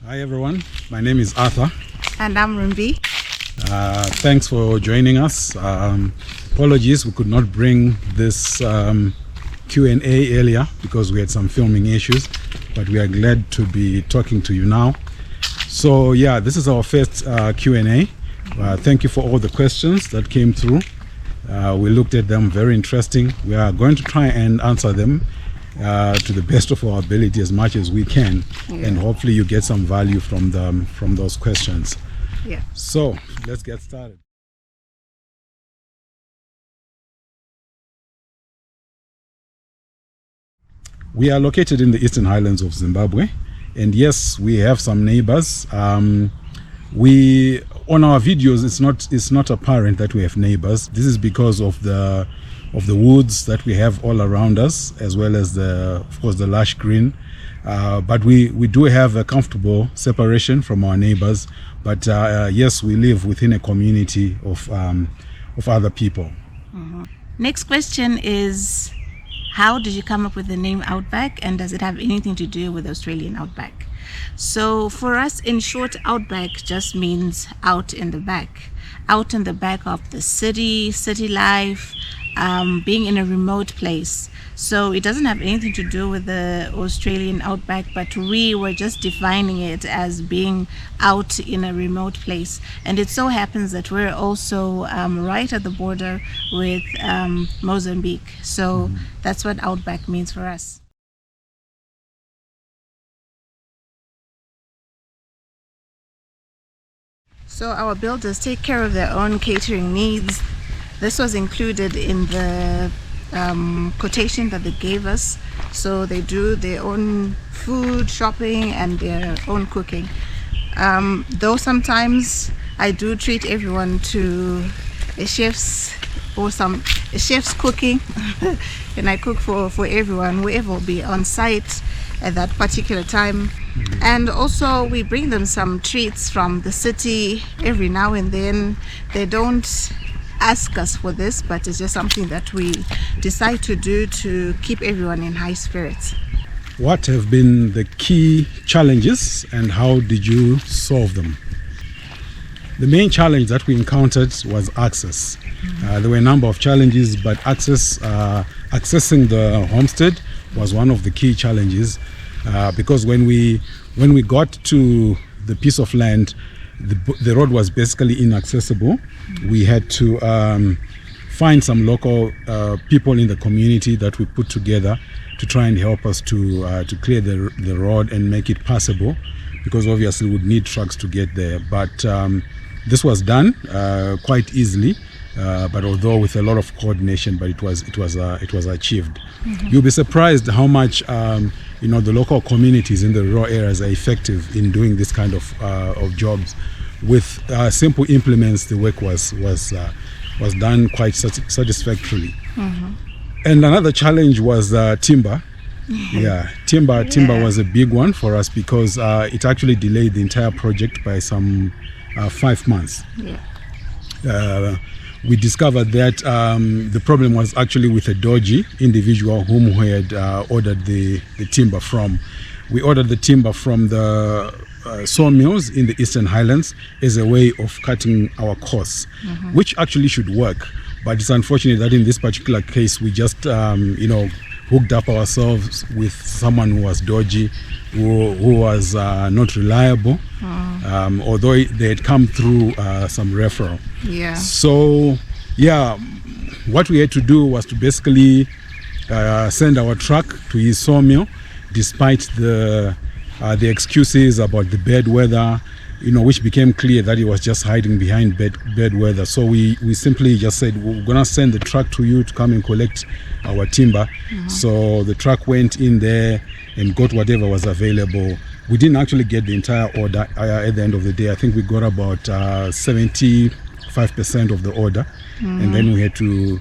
Hi everyone, my name is Arthur. And I'm Rumbi. Thanks for joining us. Apologies we could not bring this Q&A earlier because we had some filming issues, but we are glad to be talking to you now. So yeah, this is our first Q&A. Thank you for all the questions that came through. We looked at them, very interesting. We are going to try and answer them to the best of our ability as much as we can, and hopefully you get some value from them, from those questions. Yeah. So let's get started. We are located in the Eastern Highlands of Zimbabwe, and yes, we have some neighbors. We on our videos it's not apparent that we have neighbors. This is because of the woods that we have all around us, as well as of course the lush green. But we do have a comfortable separation from our neighbors. But yes, we live within a community of other people. Mm-hmm. Next question is, how did you come up with the name Outback, and does it have anything to do with the Australian Outback? So for us, in short, Outback just means out in the back of the city life, being in a remote place. So it doesn't have anything to do with the Australian Outback, but we were just defining it as being out in a remote place. And it so happens that we're also right at the border with Mozambique. So that's what Outback means for us. So our builders take care of their own catering needs. This was included in the quotation that they gave us. So they do their own food shopping and their own cooking. Though sometimes I do treat everyone to a chef's cooking and I cook for everyone, whoever will be on site at that particular time. And also we bring them some treats from the city every now and then. They don't ask us for this, but it's just something that we decide to do to keep everyone in high spirits. What have been the key challenges and how did you solve them? The main challenge that we encountered was access. There were a number of challenges, but accessing the homestead was one of the key challenges, because when we got to the piece of land, the road was basically inaccessible. We had to find some local people in the community that we put together to try and help us to clear the road and make it passable, because obviously we'd need trucks to get there. But this was done quite easily, but although with a lot of coordination, but it was achieved. You'll be surprised how much the local communities in the rural areas are effective in doing this kind of jobs. With simple implements, the work was done quite satisfactorily. And another challenge was timber. Timber was a big one for us because it actually delayed the entire project by some 5 months. We discovered that the problem was actually with a dodgy individual whom we had ordered the timber from. We ordered the timber from the sawmills in the Eastern Highlands as a way of cutting our costs, which actually should work. But it's unfortunate that in this particular case, we just hooked up ourselves with someone who was dodgy, who was not reliable, although they had come through some referral. So what we had to do was to basically send our truck to his sawmill, despite the excuses about the bad weather, which became clear that he was just hiding behind bad weather. So we simply just said, we're gonna send the truck to you to come and collect our timber. So the truck went in there and got whatever was available. We didn't actually get the entire order at the end of the day. I think we got about 75% of the order, and then we had to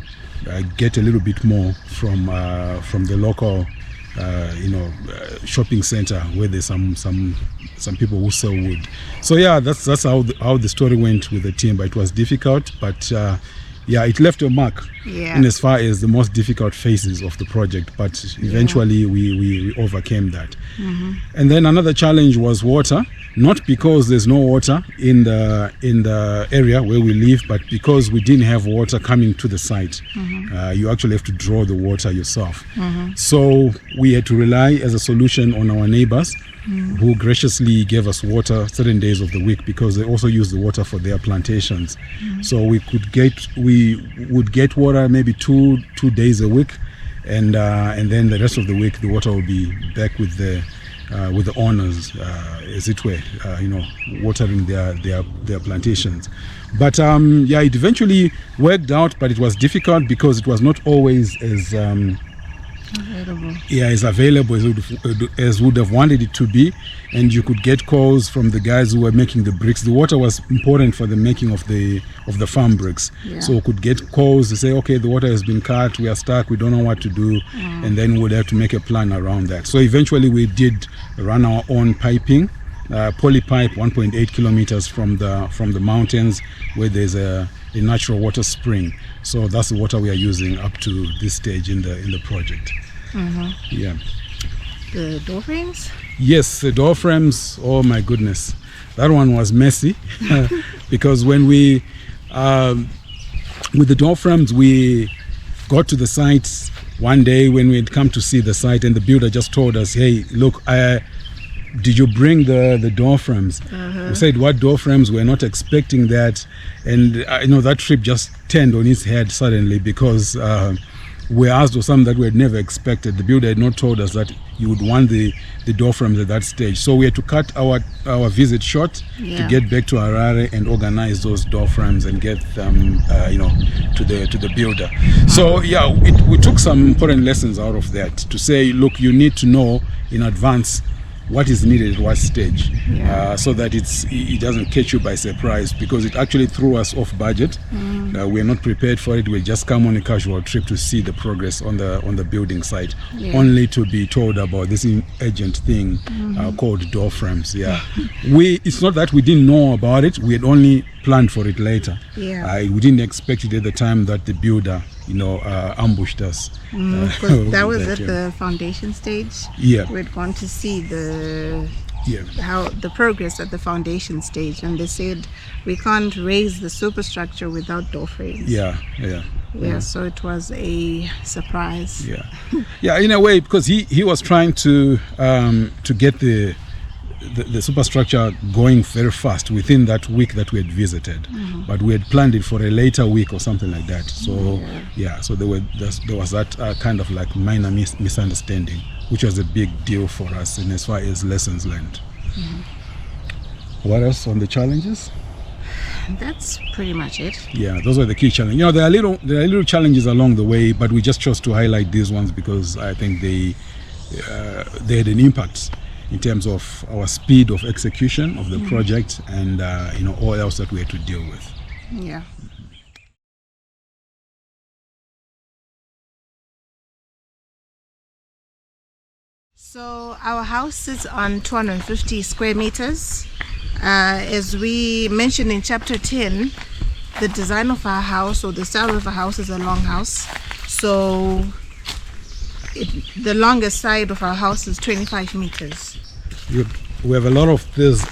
get a little bit more from the local shopping center where there's some people who sell wood. So that's how the story went with the timber. It was difficult, but it left a mark in as far as the most difficult phases of the project, but eventually we overcame that. And then another challenge was water. not because there's no water in the area where we live, but because we didn't have water coming to the site. You actually have to draw the water yourself. So we had to rely as a solution on our neighbours, who graciously gave us water certain days of the week, because they also use the water for their plantations. So we would get water maybe two days a week, and then the rest of the week the water will be back with the owners, as it were, watering their plantations. But it eventually worked out, but it was difficult because it was not always as available as would have wanted it to be. And you could get calls from the guys who were making the bricks. The water was important for the making of the farm bricks. So we could get calls to say, okay, the water has been cut, we are stuck, we don't know what to do, and then we would have to make a plan around that. So eventually we did run our own piping, poly pipe 1.8 kilometers from the mountains, where there's a natural water spring. So that's the water we are using up to this stage in the project. The door frames? Yes, the door frames. Oh my goodness, that one was messy because when we with the door frames, we got to the site one day when we had come to see the site, and the builder just told us, hey, look, did you bring the door frames? We said, what door frames? We're not expecting that. And that trip just turned on its head suddenly, because we asked for something that we had never expected. The builder had not told us that you would want the door frames at that stage. So we had to cut our visit short to get back to Harare and organize those door frames and get them to the builder. So we took some important lessons out of that, to say, look, you need to know in advance what is needed at what stage, so that it doesn't catch you by surprise, because it actually threw us off budget. We're not prepared for it. We just come on a casual trip to see the progress on the building site, only to be told about this urgent thing called door frames. It's not that we didn't know about it, we had only planned for it later. We didn't expect it at the time that the builder ambushed us. That was at the foundation stage. We'd gone to see how the progress at the foundation stage, and they said we can't raise the superstructure without door frames. So it was a surprise. In a way, because he was trying to get the superstructure going very fast within that week that we had visited, but we had planned it for a later week or something like that. So so there was that kind of like minor misunderstanding, which was a big deal for us, and as far as lessons learned. What else on the challenges? That's pretty much it. Those are the key challenges. There are little challenges along the way, but we just chose to highlight these ones because I think they had an impact in terms of our speed of execution of the project, and all else that we had to deal with. So our house sits on 250 square meters. As we mentioned in chapter 10, the design of our house, or the style of our house, is a long house. So the longest side of our house is 25 meters. We have a lot of these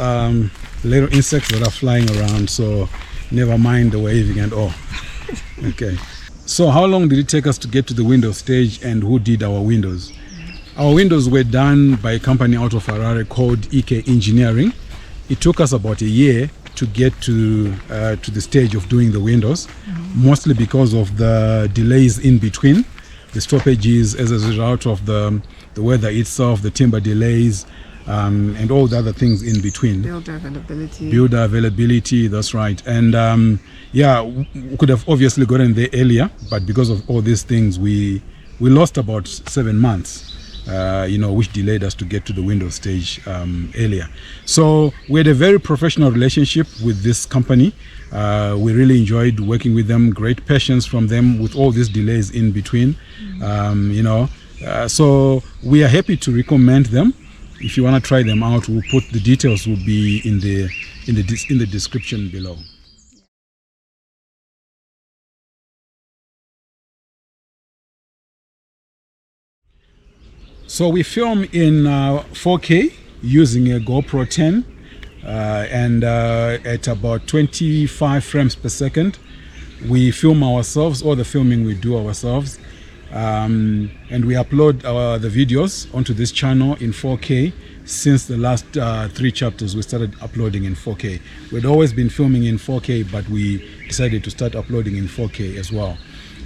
little insects that are flying around, so never mind the waving and all. Okay. So how long did it take us to get to the window stage, and who did our windows? Our windows were done by a company out of Harare called EK Engineering. It took us about a year to get to the stage of doing the windows, mostly because of the delays in between, the stoppages as a result of the weather itself, the timber delays, and all the other things in between. Builder availability, that's right. And we could have obviously gotten there earlier, but because of all these things, we lost about 7 months. Which delayed us to get to the window stage earlier. So we had a very professional relationship with this company. We really enjoyed working with them, great patience from them with all these delays in between. So we are happy to recommend them. If you want to try them out, we'll put the details will be in the description below. So we film in 4K using a GoPro 10. and at about 25 frames per second, we film ourselves. All the filming we do ourselves, and we upload the videos onto this channel in 4K. Since the last 3 chapters, we started uploading in 4K. We'd always been filming in 4K, but we decided to start uploading in 4K as well.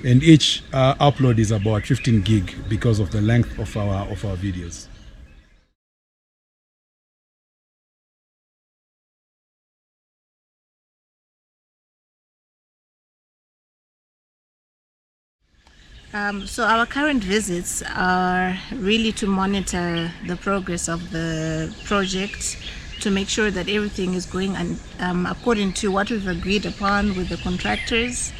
And each upload is about 15 gig because of the length of our videos. So our current visits are really to monitor the progress of the project, to make sure that everything is going according to what we've agreed upon with the contractors.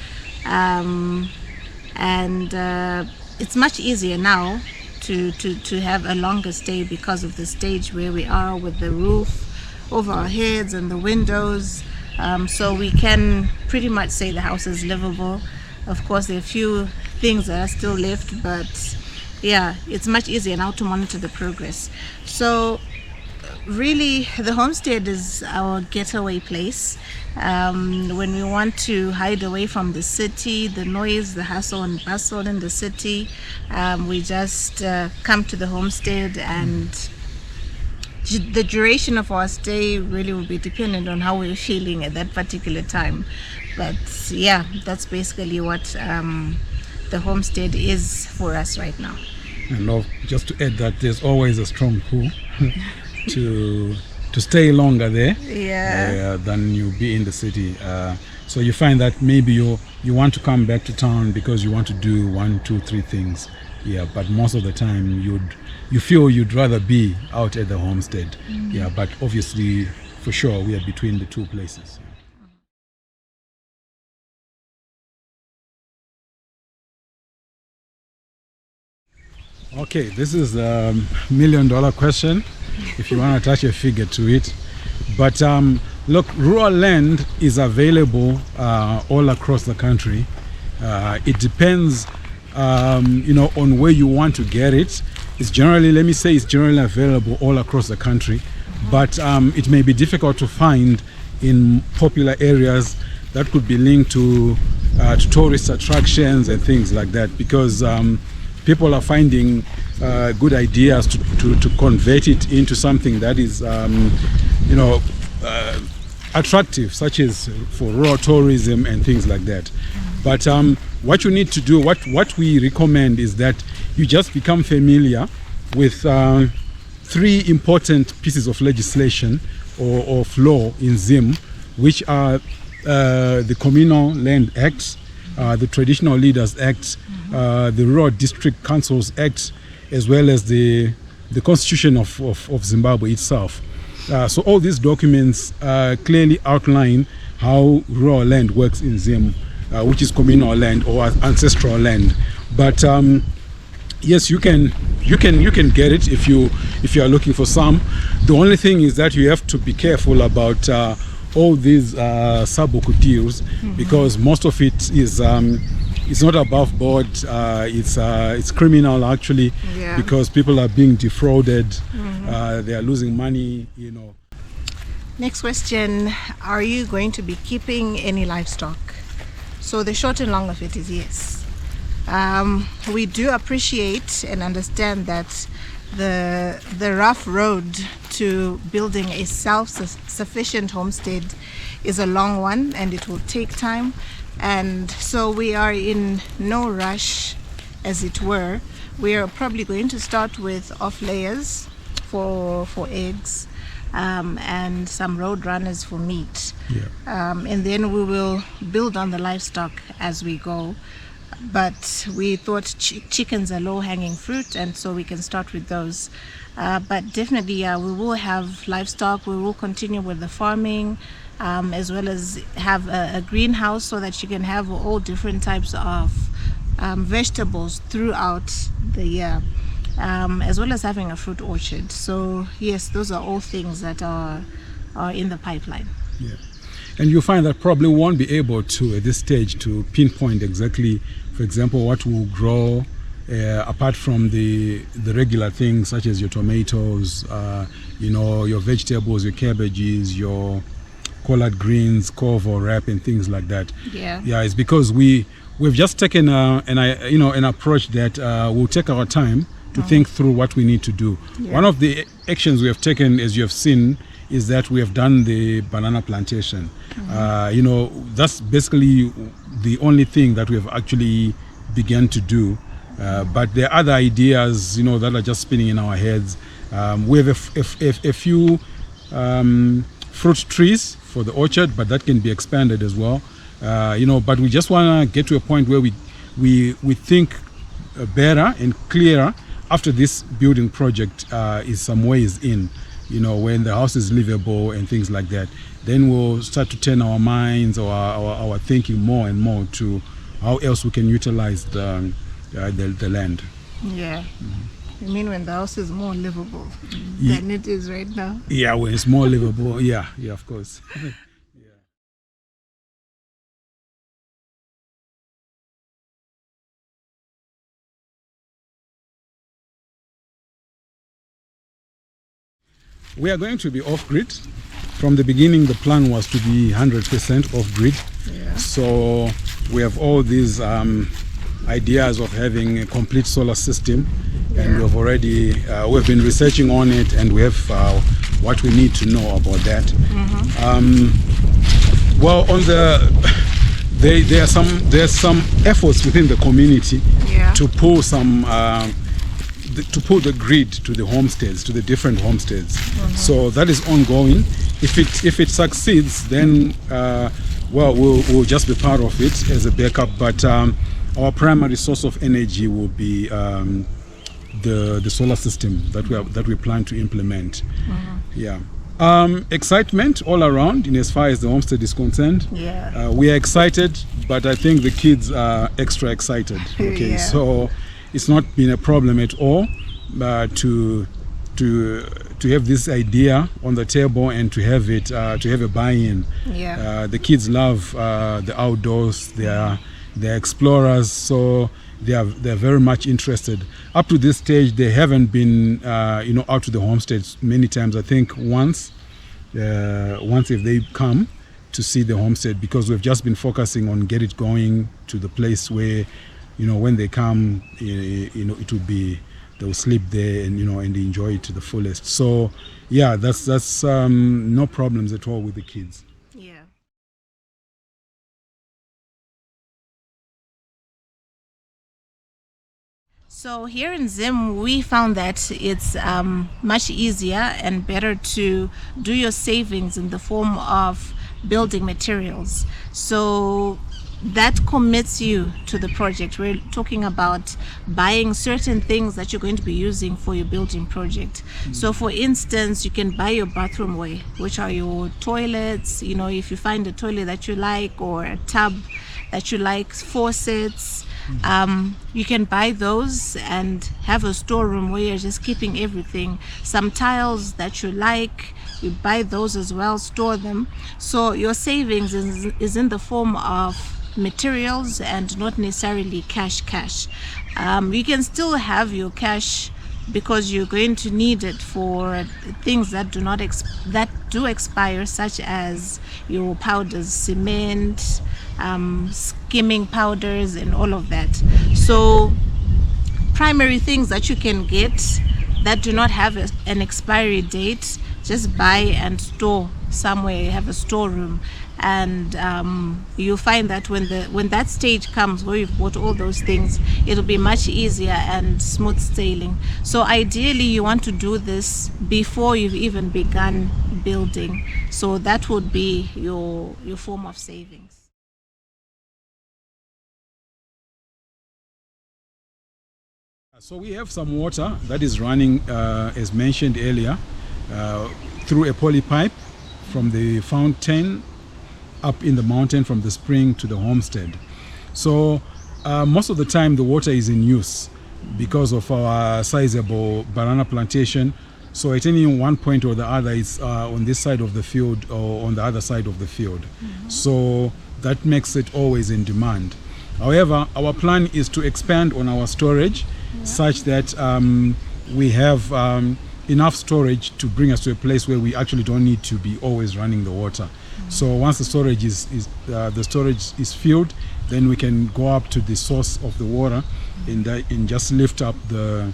It's much easier now to have a longer stay because of the stage where we are, with the roof over our heads and the windows. So we can pretty much say the house is livable. Of course, there are a few things that are still left, but yeah, it's much easier now to monitor the progress. So really, the homestead is our getaway place. When we want to hide away from the city, the noise, the hustle and bustle in the city, we just come to the homestead, and the duration of our stay really will be dependent on how we're feeling at that particular time. But yeah, that's basically what the homestead is for us right now. And just to add that there's always a strong pull to stay longer there, than you be in the city. So you find that maybe you want to come back to town because you want to do 1, 2, 3 things. Yeah, but most of the time you feel you'd rather be out at the homestead. Yeah, but obviously, for sure, we are between the 2 places. Okay, this is a $1 million question, if you want to attach a figure to it. But look, rural land is available all across the country. It depends, on where you want to get it. It's generally available all across the country, but it may be difficult to find in popular areas that could be linked to tourist attractions and things like that, because people are finding good ideas to convert it into something that is, attractive, such as for rural tourism and things like that. But what you need to do, what we recommend, is that you just become familiar with 3 important pieces of legislation or of law in Zim, which are the Communal Land Act, the Traditional Leaders Act, the Rural District Councils Act, as well as the Constitution of Zimbabwe itself. So all these documents clearly outline how rural land works in Zim, which is communal land or ancestral land. But yes, you can get it if you are looking for some. The only thing is that you have to be careful about all these sabuku deals, because most of it is it's not above board. It's criminal actually, because people are being defrauded. They are losing money. Next question: are you going to be keeping any livestock? So the short and long of it is yes. We do appreciate and understand that the rough road to building a self-sufficient homestead is a long one, and it will take time. And so we are in no rush, as it were. We are probably going to start with off layers for eggs, and some road runners for meat. And then we will build on the livestock as we go. But we thought chickens are low-hanging fruit, and so we can start with those. But definitely, we will have livestock. We will continue with the farming, as well as have a greenhouse so that you can have all different types of vegetables throughout the year, as well as having a fruit orchard. So yes, those are all things that are in the pipeline. Yeah. And you find that probably won't be able to, at this stage, to pinpoint exactly, for example, what will grow apart from the regular things such as your tomatoes, your vegetables, your cabbages, your collard greens, covo, wrap, and things like that. Yeah, it's because we've just taken an approach that we'll take our time to think through what we need to do. One of the actions we have taken, as you have seen, is that we have done the banana plantation. That's basically the only thing that we have actually begun to do. But there are other ideas, that are just spinning in our heads. We have a few fruit trees for the orchard, but that can be expanded as well. But we just want to get to a point where we think better and clearer after this building project is some ways in. When the house is livable and things like that, then we'll start to turn our minds or our thinking more and more to how else we can utilize the land. Yeah. You mean when the house is more livable than it is right now? Yeah, when it's more livable. Yeah, of course. We are going to be off-grid. From the beginning, the plan was to be 100% off-grid. Yeah. So we have all these ideas of having a complete solar system, and we've been researching on it, and we have what we need to know about that. There's some efforts within the community to pull the grid to the homesteads, to the different homesteads. So that is ongoing. If it succeeds, then we'll just be part of it as a backup. But our primary source of energy will be the solar system that we plan to implement. Excitement all around in as far as the homestead is concerned. We are excited, but I think the kids are extra excited. So it's not been a problem at all to have this idea on the table and to have a buy-in. The kids love the outdoors. They're explorers, so they're very much interested. Up to this stage, they haven't been out to the homesteads many times. I think once if they come to see the homestead, because we've just been focusing on get it going to the place where when they come, it will be, they'll sleep there and and enjoy it to the fullest. So that's no problems at all with the kids. So here in Zim, we found that it's much easier and better to do your savings in the form of building materials. So that commits you to the project. We're talking about buying certain things that you're going to be using for your building project. So for instance, you can buy your bathroom wear, which are your toilets, if you find a toilet that you like or a tub that you like, faucets, you can buy those and have a storeroom where you're just keeping everything. Some tiles that you like, you buy those as well, store them. So your savings is in the form of materials and not necessarily cash. You can still have your cash because you're going to need it for things that do expire, such as your powders, cement, skimming powders, and all of that. So primary things that you can get that do not have an expiry date, just buy and store somewhere. You have a storeroom, and you'll find that when that stage comes where you've bought all those things, it'll be much easier and smooth sailing. So ideally you want to do this before you've even begun building. So that would be your form of savings. So we have some water that is running, as mentioned earlier, through a poly pipe from the fountain up in the mountain from the spring to the homestead. So most of the time the water is in use because of our sizable banana plantation. So at any one point or the other, it's on this side of the field or on the other side of the field. So that makes it always in demand. However, our plan is to expand on our storage such that we have enough storage to bring us to a place where we actually don't need to be always running the water. So once the storage is filled, then we can go up to the source of the water and just lift up the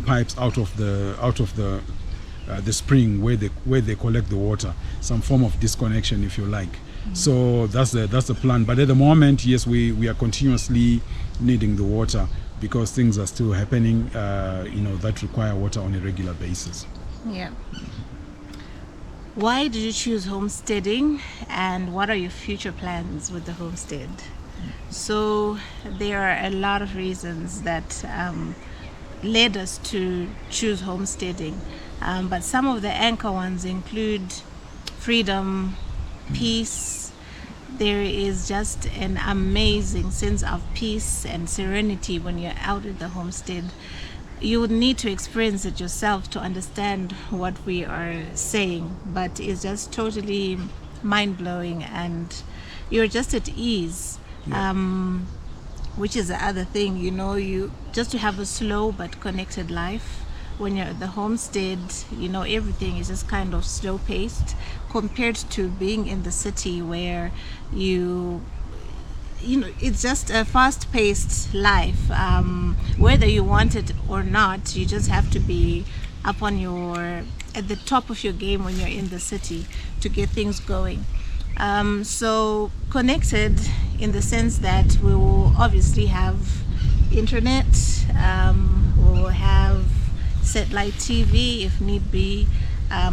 pipes out of the spring where they collect the water, some form of disconnection, if you like. So that's the plan. But at the moment, yes, we are continuously needing the water because things are still happening, that require water on a regular basis. Yeah. Why did you choose homesteading, and what are your future plans with the homestead? So there are a lot of reasons that led us to choose homesteading, but some of the anchor ones include freedom, peace. There is just an amazing sense of peace and serenity when you're out at the homestead. You would need to experience it yourself to understand what we are saying, but it's just totally mind-blowing, and you're just at ease. Which is the other thing, you just to have a slow but connected life. When you're at the homestead, everything is just kind of slow paced compared to being in the city where it's just a fast paced life. Whether you want it or not, you just have to be at the top of your game when you're in the city to get things going. So connected in the sense that we will obviously have internet, we will have satellite TV if need be.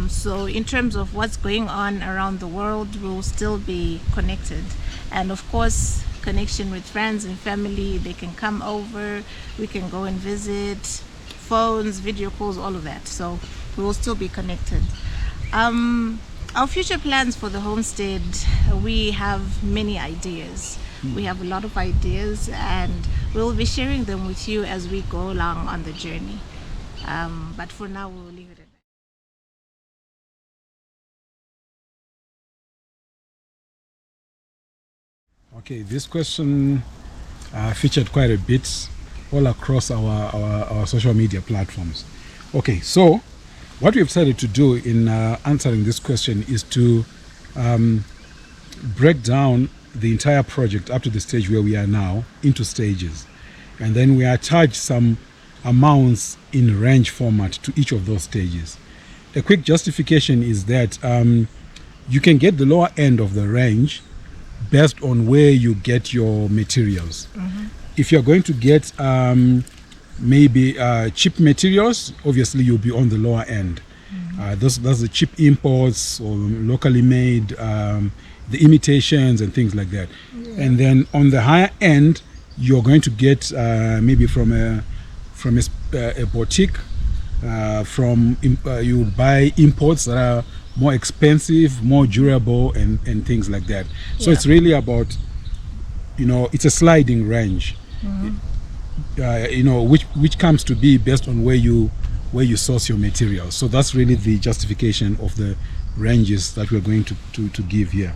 So in terms of what's going on around the world, we will still be connected. And of course, connection with friends and family, they can come over, we can go and visit, phones, video calls, all of that. So we will still be connected. Our future plans for the homestead, we have many ideas. We have a lot of ideas, and we'll be sharing them with you as we go along on the journey. But for now, we'll leave it at that. Okay, this question featured quite a bit all across our social media platforms. Okay, so what we've decided to do in answering this question is to break down the entire project up to the stage where we are now into stages. And then we attach some amounts in range format to each of those stages. A quick justification is that you can get the lower end of the range based on where you get your materials. If you're going to get maybe cheap materials, obviously you'll be on the lower end. Those the cheap imports or locally made, the imitations and things like that. And then on the higher end, you're going to get maybe from a boutique. You buy imports that are more expensive, more durable, and things like that. So it's really about, it's a sliding range. Which comes to be based on where you source your materials. So that's really the justification of the ranges that we're going to give here.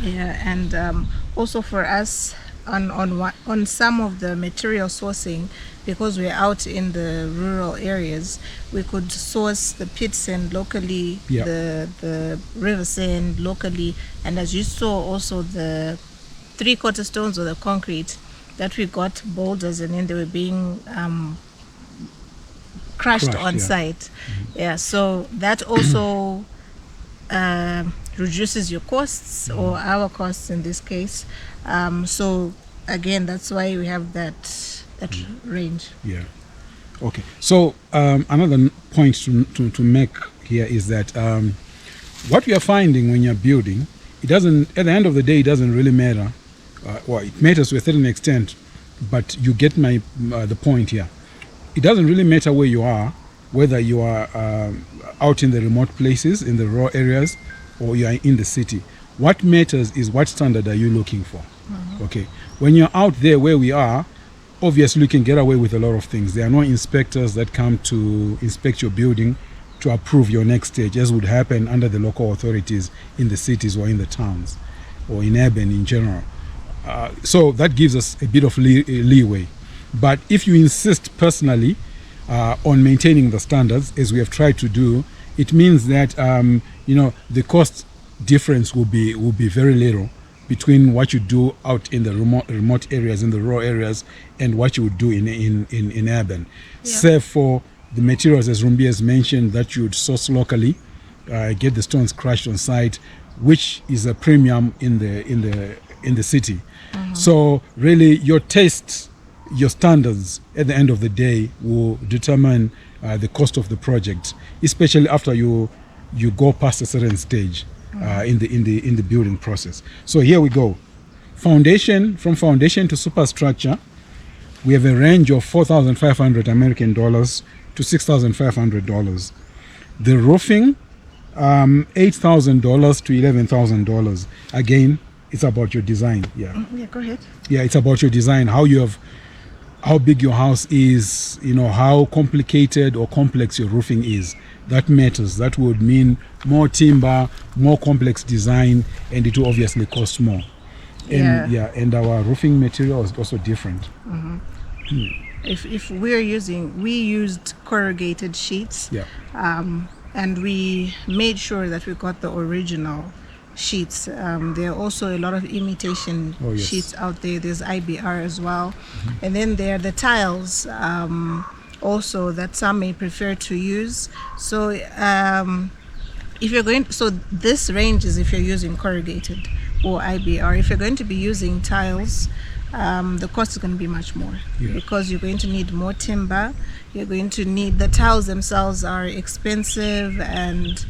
Yeah, and also for us on some of the material sourcing, because we're out in the rural areas, we could source the pit sand locally, the river sand locally, and as you saw also the 3/4 stones or the concrete that we got boulders, and then they were being crushed on site. So that also reduces your costs, or our costs in this case. So again, that's why we have that range. Okay, so another point to make here is that what we are finding when you're building, it doesn't, at the end of the day, it doesn't really matter. It matters to a certain extent, but you get the point here. It doesn't really matter where you are, whether you are out in the remote places, in the rural areas, or you are in the city. What matters is what standard are you looking for. Okay, when you're out there where we are, obviously you can get away with a lot of things. There are no inspectors that come to inspect your building to approve your next stage, as would happen under the local authorities in the cities or in the towns or in urban in general. So that gives us a bit of leeway. But if you insist personally on maintaining the standards, as we have tried to do, it means that the cost difference will be very little between what you do out in the remote areas, in the rural areas, and what you would do in urban. Save for the materials, as Rumbi has mentioned, that you would source locally, get the stones crushed on site, which is a premium in the city. So really, your taste, your standards at the end of the day will determine the cost of the project, especially after you go past a certain stage in the building process. So here we go. From foundation to superstructure, we have a range of $4,500 American dollars to $6,500. The roofing, $8,000 to $11,000. Again, it's about your design. Yeah, go ahead. Yeah, it's about your design, how big your house is, how complicated or complex your roofing is. That matters. That would mean more timber, more complex design, and it will obviously cost more. And our roofing material is also different. If we used corrugated sheets, and we made sure that we got the original sheets. There are also a lot of imitation sheets out there. There's IBR as well. And then there are the tiles also that some may prefer to use. So this range is if you're using corrugated or IBR. If you're going to be using tiles, the cost is going to be much more because you're going to need more timber. You're going to need, the tiles themselves are expensive, and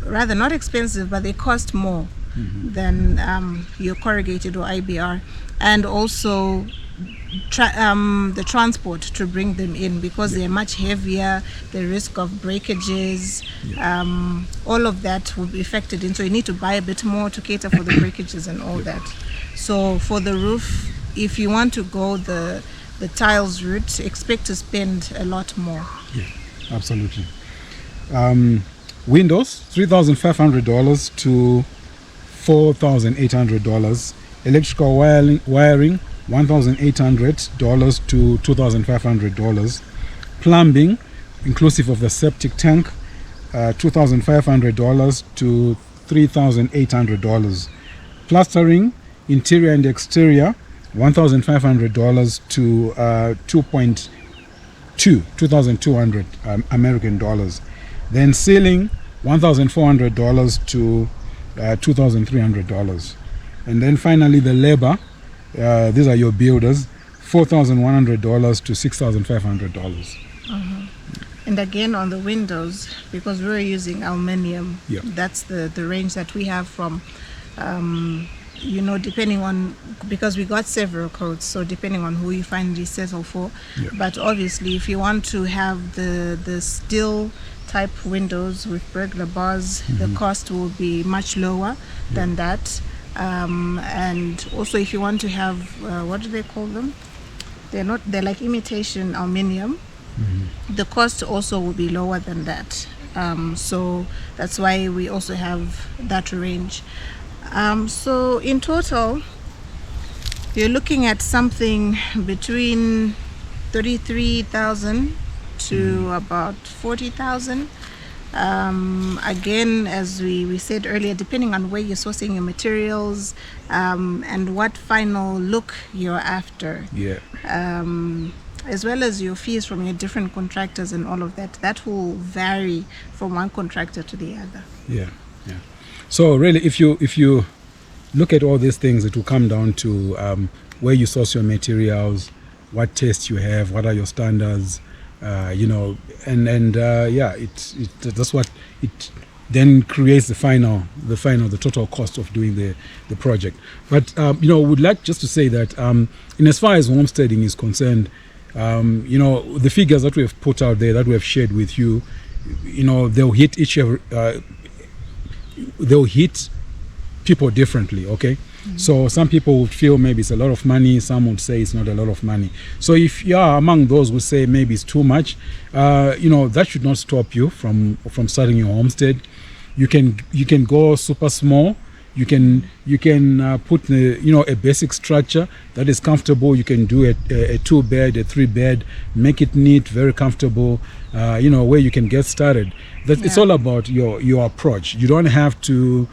rather not expensive, but they cost more than your corrugated or IBR. And also the transport to bring them in, because they're much heavier, the risk of breakages, all of that will be factored in. So you need to buy a bit more to cater for the breakages and all that. So for the roof, if you want to go the tiles route, expect to spend a lot more. Yeah, absolutely. Windows, $3,500 to $4,800. Electrical wiring, $1,800 to $2,500. Plumbing, inclusive of the septic tank, $2,500 to $3,800. Plastering, interior and exterior, $1,500 to $2,200 American dollars. Then ceiling, $1,400 to $2,300. And then finally the labor, these are your builders, $4,100 to $6,500. And again on the windows, because we're using aluminium, that's the range that we have from depending on, because we got several codes, so depending on who you finally settle for. But obviously if you want to have the steel type windows with burglar bars, the cost will be much lower than that. And also if you want to have what do they call them? They're like imitation aluminium. The cost also will be lower than that. So that's why we also have that range. So in total, you're looking at something between 33,000 to about 40,000. Again, as we said earlier, depending on where you're sourcing your materials and what final look you're after. As well as your fees from your different contractors and all of that will vary from one contractor to the other. So really, if you look at all these things, it will come down to where you source your materials, what taste you have, what are your standards, that's what it then creates the total cost of doing the project. But would like just to say that in as far as homesteading is concerned, the figures that we have put out there, that we have shared with you, they'll hit people differently, okay? So some people would feel maybe it's a lot of money, some would say it's not a lot of money. So if you are among those who say maybe it's too much, that should not stop you from starting your homestead. You can go super small. You can put a basic structure that is comfortable. You can do a 2-bed, a 3-bed, make it neat, very comfortable. Where you can get started. It's all about your approach. You don't have to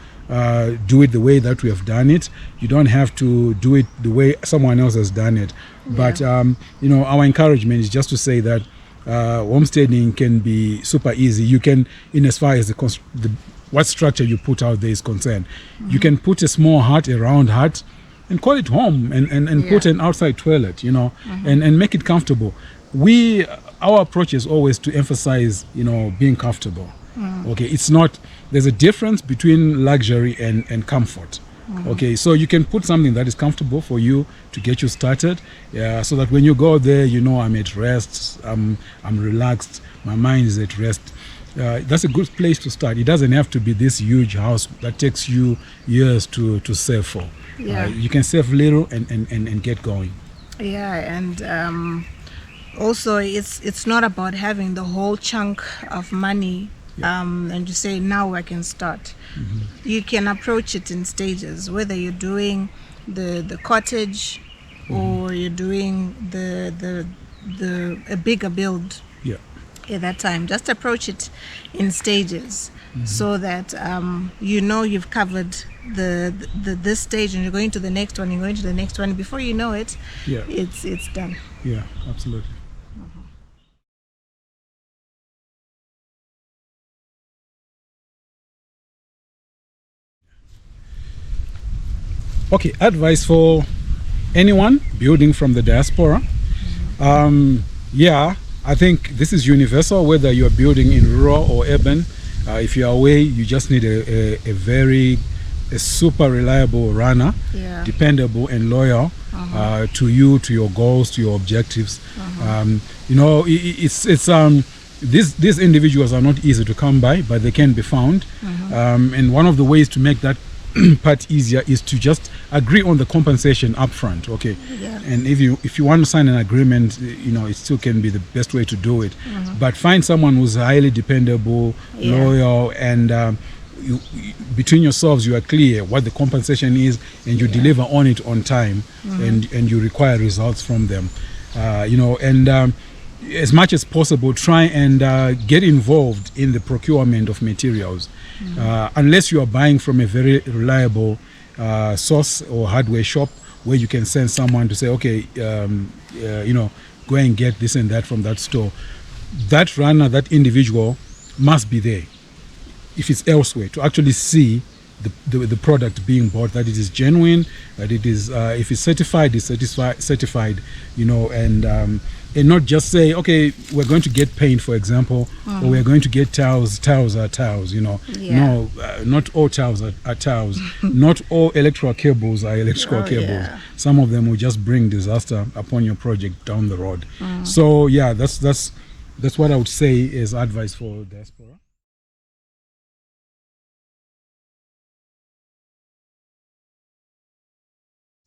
do it the way that we have done it. You don't have to do it the way someone else has done it. But our encouragement is just to say that homesteading can be super easy. You can, in as far as what structure you put out there is concerned, you can put a small hut, a round hut, and call it home, and put an outside toilet, and make it comfortable. Our approach is always to emphasize, being comfortable. Okay, it's not. There's a difference between luxury and comfort. Okay, so you can put something that is comfortable for you to get you started, so that when you go there, I'm at rest, I'm relaxed, my mind is at rest. That's a good place to start. It doesn't have to be this huge house that takes you years to save for. You can save little and get going. And also it's not about having the whole chunk of money and you say, now I can start. You can approach it in stages, whether you're doing the cottage or you're doing a bigger build at that time. Just approach it in stages so that you've covered this stage, and you're going to the next one, you're going to the next one. Before you know it, it's done. Yeah, absolutely. Okay, advice for anyone building from the diaspora. I think this is universal, whether you're building in rural or urban. If you're away, you just need a super reliable runner, dependable and loyal to you, to your goals, to your objectives. These individuals are not easy to come by, but they can be found. And one of the ways to make that part easier is to just agree on the compensation up front. Okay, and if you want to sign an agreement, it still can be the best way to do it. But find someone who's highly dependable, loyal, and between yourselves you are clear what the compensation is, and you deliver on it on time, and you require results from them. As much as possible, try and get involved in the procurement of materials. Unless you are buying from a very reliable source or hardware shop where you can send someone to say, okay, go and get this and that from that store. That runner, that individual must be there. If it's elsewhere, to actually see the product being bought, that it is genuine, that it is, if it's certified, it's certified, and not just say, okay, we're going to get paint, for example, or we're going to get towels. Towels are towels, No, not all towels are towels. Not all electrical cables are electrical cables. Some of them will just bring disaster upon your project down the road. So that's what I would say is advice for diaspora.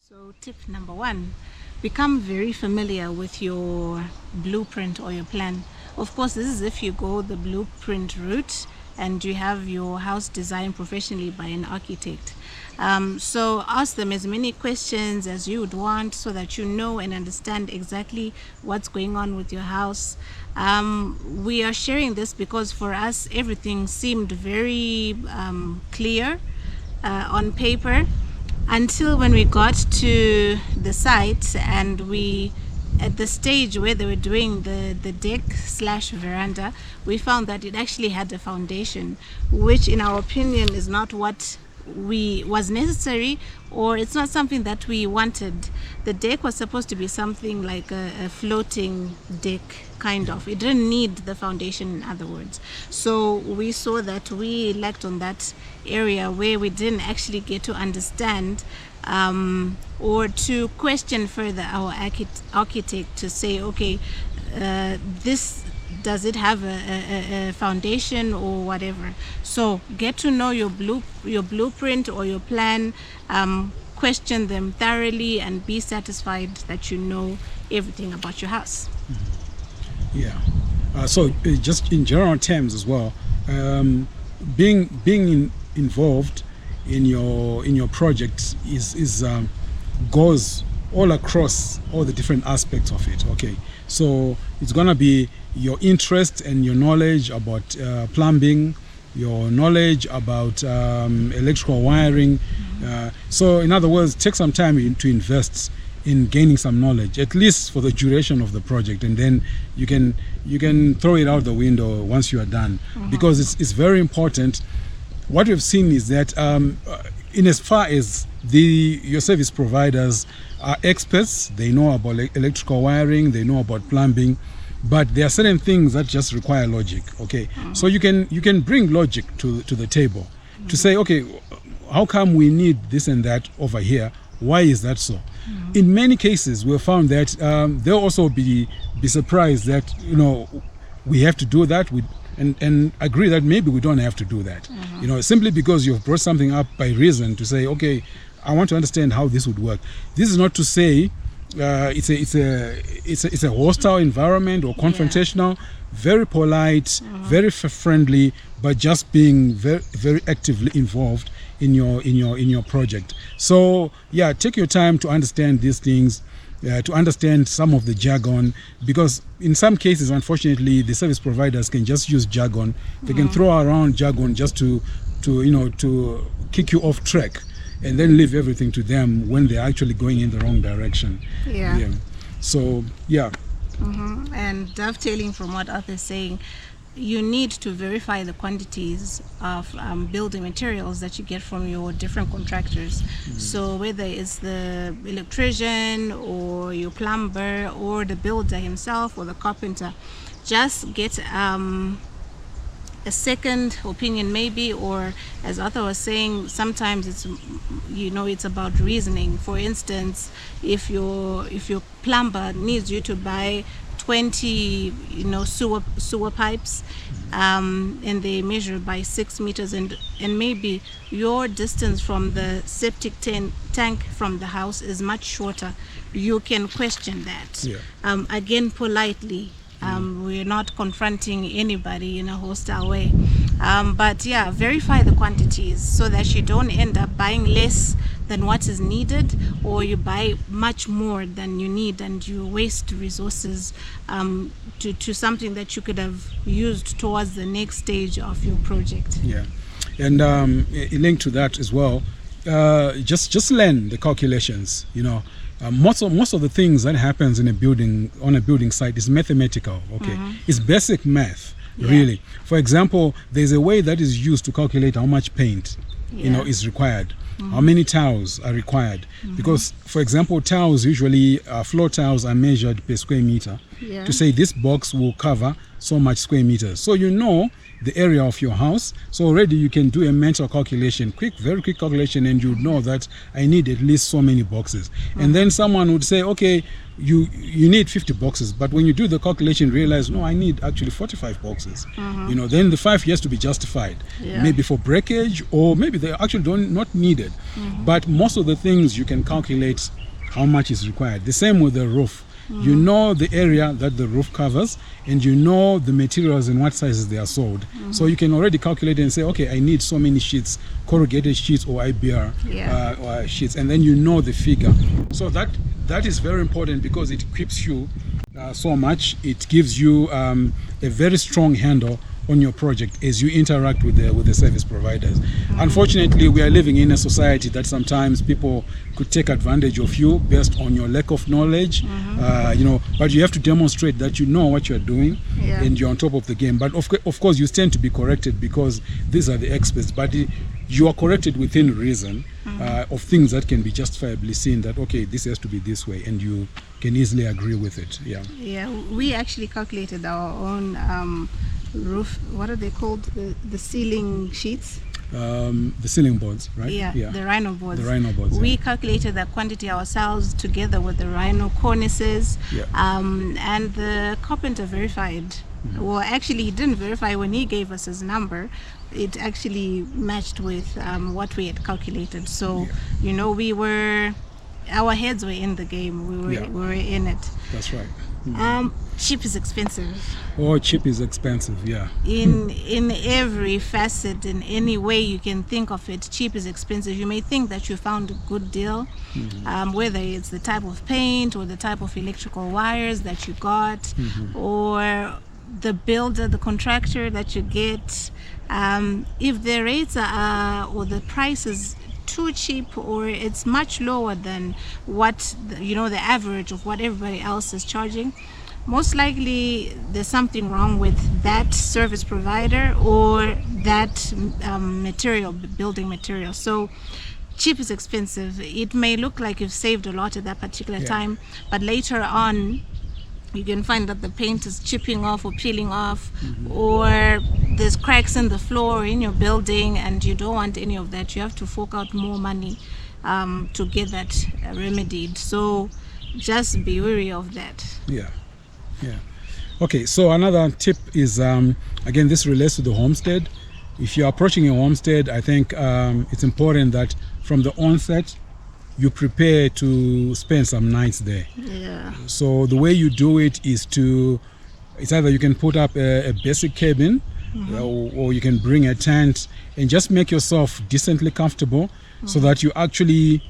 So tip number 1, become very familiar with your blueprint or your plan. Of course, this is if you go the blueprint route and you have your house designed professionally by an architect. So ask them as many questions as you would want so that you know and understand exactly what's going on with your house. We are sharing this because for us everything seemed very clear on paper, until when we got to the site and we, at the stage where they were doing the deck/veranda, we found that it actually had a foundation, which in our opinion is not what was necessary, or it's not something that we wanted. The deck was supposed to be something like a floating deck, kind of. It didn't need the foundation, in other words. So we saw that we lacked on that area where we didn't actually get to understand or to question further our architect to say, okay, does it have a foundation or whatever. So get to know your blueprint or your plan, question them thoroughly, and be satisfied that you know everything about your house. So just in general terms as well, being involved in your project goes all across all the different aspects of it. Okay, so it's gonna be your interest and your knowledge about plumbing, your knowledge about electrical wiring. So in other words, take some time to invest in gaining some knowledge, at least for the duration of the project, and then you can throw it out the window once you are done. Because it's very important. What we've seen is that in as far as your service providers are experts, they know about electrical wiring, they know about plumbing, but there are certain things that just require logic. Okay, so you can bring logic to the table to say, okay, how come we need this and that over here? Why is that so? In many cases, we've found that they'll also be surprised that we have to do that. And agree that maybe we don't have to do that. Simply because you've brought something up by reason to say, okay, I want to understand how this would work. This is not to say it's a hostile environment or confrontational. Very polite, very friendly, but just being very, very actively involved in your project. So yeah, take your time to understand these things. To understand some of the jargon, because in some cases, unfortunately, the service providers can just use jargon. They can throw around jargon just to kick you off track, and then leave everything to them when they're actually going in the wrong direction. Yeah. So yeah. And dovetailing from what Arthur is saying, you need to verify the quantities of building materials that you get from your different contractors. So whether it's the electrician or your plumber or the builder himself or the carpenter, just get a second opinion maybe, or as Arthur was saying, sometimes it's about reasoning. For instance, if your plumber needs you to buy 20 sewer pipes, and they measure by 6 meters, and maybe your distance from the septic tank from the house is much shorter, you can question that. Again, politely. We're not confronting anybody in a hostile way, but yeah, verify the quantities so that you don't end up buying less than what is needed, or you buy much more than you need and you waste resources to something that you could have used towards the next stage of your project. And linked to that as well, just learn the calculations. Most of the things that happens on a building site is mathematical. Okay, it's basic math, really. For example, there's a way that is used to calculate how much paint is required, how many tiles are required, because, for example, tiles usually floor tiles are measured per square meter to say this box will cover so much square meters. So the area of your house, so already you can do a mental calculation, very quick calculation, and you know that I need at least so many boxes. And then someone would say, okay, you need 50 boxes, but when you do the calculation, realize, no, I need actually 45 boxes. Then the 5 has to be justified, maybe for breakage, or maybe they actually not needed. But most of the things you can calculate how much is required. The same with the roof. You know the area that the roof covers, and you know the materials and what sizes they are sold. So you can already calculate and say, okay, I need so many sheets, corrugated sheets or IBR or sheets, and then you know the figure. So that is very important, because it equips you so much. It gives you a very strong handle on your project as you interact with the service providers. Unfortunately, we are living in a society that sometimes people could take advantage of you based on your lack of knowledge. But you have to demonstrate that you know what you're doing and you're on top of the game. But of course, you stand to be corrected, because these are the experts. But you are corrected within reason of things that can be justifiably seen that, okay, this has to be this way, and you can easily agree with it. We actually calculated our own roof, what are they called, the ceiling sheets, the ceiling boards, right? The rhino boards. We calculated that quantity ourselves together with the rhino cornices, and the carpenter verified. Well, actually, he didn't verify when he gave us his number. It actually matched with what we had calculated. So our heads were in the game. We were in it. That's right. Cheap is expensive. Oh, cheap is expensive, yeah. In every facet, in any way you can think of it, cheap is expensive. You may think that you found a good deal, whether it's the type of paint or the type of electrical wires that you got, or the builder, the contractor that you get. If the rates are or the price is too cheap, or it's much lower than what the average of what everybody else is charging, most likely there's something wrong with that service provider or that building material. So cheap is expensive. It may look like you've saved a lot at that particular time, but later on you can find that the paint is chipping off or peeling off, or there's cracks in the floor in your building, and you don't want any of that. You have to fork out more money to get that remedied. So just be wary of that. Yeah. Okay, so another tip is, again, this relates to the homestead. If you're approaching a homestead, I think it's important that from the onset, you prepare to spend some nights there. Yeah. So the way you do it is it's either you can put up a basic cabin, or you can bring a tent and just make yourself decently comfortable, so that you actually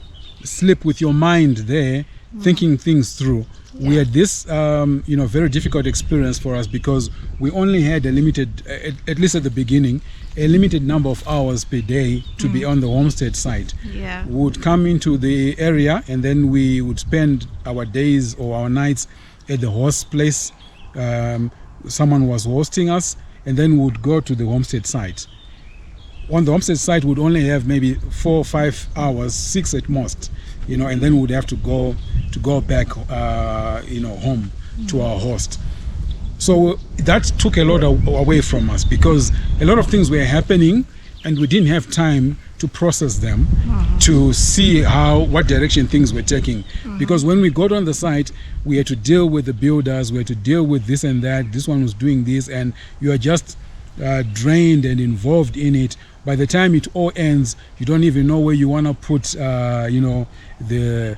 sleep with your mind there, thinking things through. Yeah. We had this very difficult experience for us because we only had a limited, at least at the beginning, a limited number of hours per day to be on the homestead site. Yeah. We would come into the area and then we would spend our days or our nights at the host place. Someone was hosting us, and then we would go to the homestead site. On the homestead site, we would only have maybe 4 or 5 hours, 6 at most, and then we would have to go back, home to our host. So that took a lot away from us, because a lot of things were happening and we didn't have time to process them, to see what direction things were taking. Because when we got on the site, we had to deal with the builders, we had to deal with this and that, this one was doing this, and you are just drained and involved in it. By the time it all ends, you don't even know where you want to put the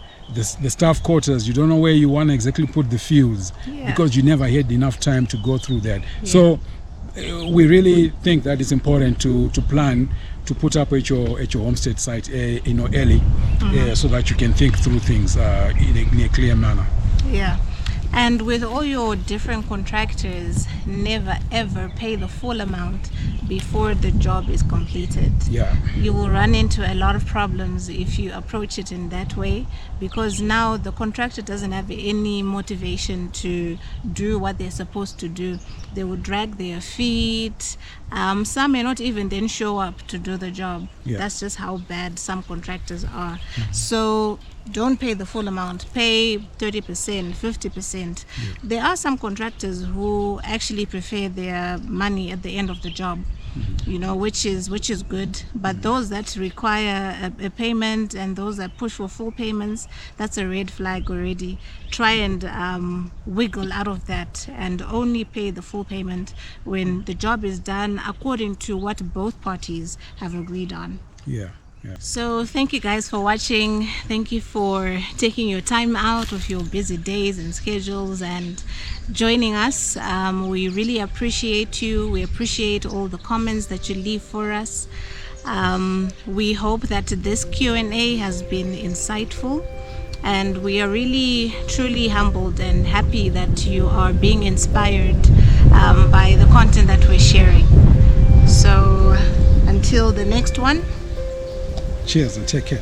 staff quarters. You don't know where you want to exactly put the fields, because you never had enough time to go through that. So we really think that it's important to plan to put up at your homestead site early, so that you can think through things in a clear manner. Yeah. And with all your different contractors, never ever pay the full amount before the job is completed. Yeah. You will run into a lot of problems if you approach it in that way, because now the contractor doesn't have any motivation to do what they're supposed to do. They will drag their feet. Some may not even then show up to do the job. Yeah. That's just how bad some contractors are. So don't pay the full amount. Pay 30%, 50%. There are some contractors who actually prefer their money at the end of the job, which is good. But those that require a payment and those that push for full payments, that's a red flag already. Try and wiggle out of that and only pay the full payment when the job is done according to what both parties have agreed on. Yeah. So thank you guys for watching. Thank you for taking your time out of your busy days and schedules and joining us. We really appreciate you. We appreciate all the comments that you leave for us. We hope that this Q&A has been insightful, and we are really truly humbled and happy that you are being inspired by the content that we're sharing. So until the next one, cheers and take care.